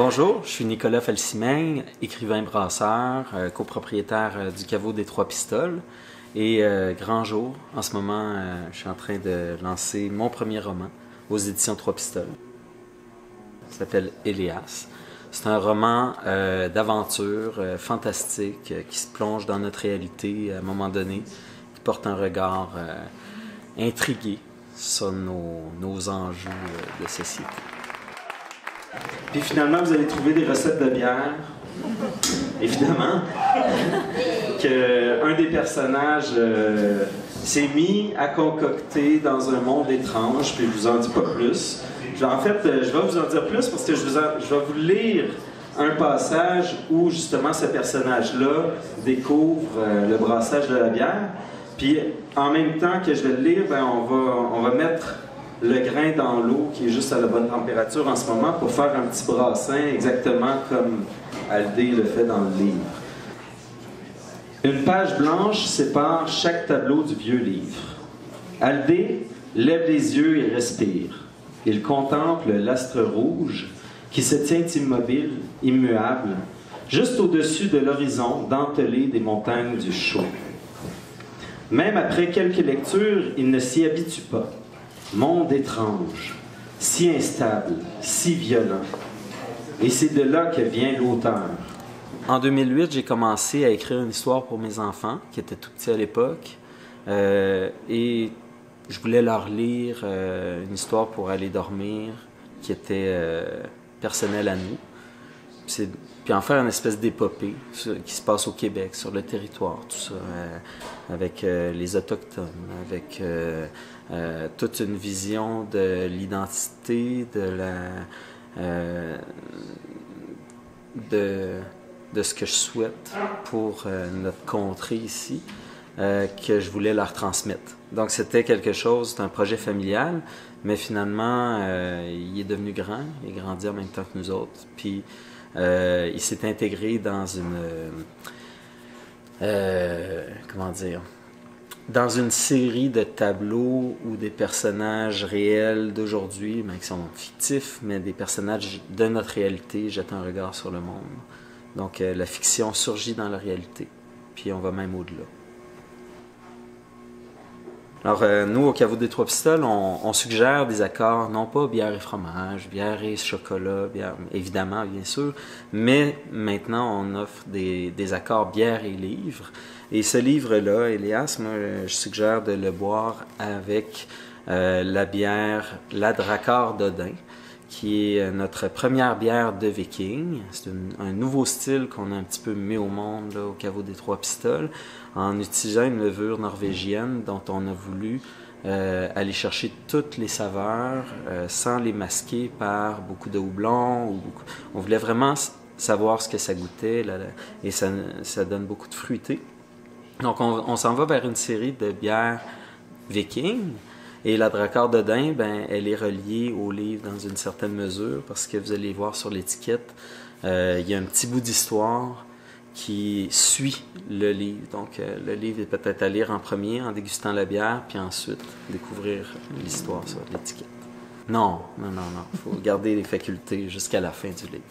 Bonjour, je suis Nicolas Felsimeng, écrivain brasseur, copropriétaire du caveau des Trois Pistoles et grand jour. En ce moment, je suis en train de lancer mon premier roman aux éditions Trois Pistoles. Il s'appelle Éléas. C'est un roman d'aventure fantastique qui se plonge dans notre réalité à un moment donné, qui porte un regard intrigué sur nos enjeux de société. Puis finalement, vous allez trouver des recettes de bière. Évidemment, qu'un des personnages s'est mis à concocter dans un monde étrange, puis je vous en dis pas plus. En fait, je vais vous en dire plus parce que je vais vous lire un passage où justement ce personnage-là découvre le brassage de la bière. Puis en même temps que je vais le lire, on va mettre le grain dans l'eau qui est juste à la bonne température en ce moment pour faire un petit brassin exactement comme Aldé le fait dans le livre. Une page blanche sépare chaque tableau du vieux livre. Aldé lève les yeux et respire. Il contemple l'astre rouge qui se tient immobile, immuable, juste au-dessus de l'horizon dentelé des montagnes du Chaud. Même après quelques lectures, il ne s'y habitue pas. Monde étrange, si instable, si violent. Et c'est de là que vient l'auteur. En 2008, j'ai commencé à écrire une histoire pour mes enfants, qui étaient tout petits à l'époque. Et je voulais leur lire une histoire pour aller dormir, qui était personnelle à nous. Puis en faire une espèce d'épopée qui se passe au Québec, sur le territoire, tout ça, avec les Autochtones, avec toute une vision de l'identité, de ce que je souhaite pour notre contrée ici, que je voulais leur transmettre. Donc c'était quelque chose, c'est un projet familial, mais finalement, il est devenu grand, il a grandi en même temps que nous autres, puis il s'est intégré dans dans une série de tableaux où des personnages réels d'aujourd'hui, qui sont fictifs, mais des personnages de notre réalité jettent un regard sur le monde. Donc la fiction surgit dans la réalité, puis on va même au-delà. Alors, nous, au caveau des Trois Pistoles, on suggère des accords, non pas bière et fromage, bière et chocolat, bière, évidemment, bien sûr, mais maintenant, on offre des accords bière et livre. Et ce livre-là, Éléas, moi, je suggère de le boire avec la bière La Dracard d'Odin, qui est notre première bière de viking. C'est un nouveau style qu'on a un petit peu mis au monde là, au caveau des Trois Pistoles, en utilisant une levure norvégienne dont on a voulu aller chercher toutes les saveurs sans les masquer par beaucoup de houblon. On voulait vraiment savoir ce que ça goûtait et ça donne beaucoup de fruité. Donc on s'en va vers une série de bières viking. Et la Dracard d'Odin, elle est reliée au livre dans une certaine mesure parce que vous allez voir sur l'étiquette, il y a un petit bout d'histoire qui suit le livre. Donc le livre est peut-être à lire en premier en dégustant la bière, puis ensuite découvrir l'histoire sur l'étiquette. Non. Il faut garder les facultés jusqu'à la fin du livre.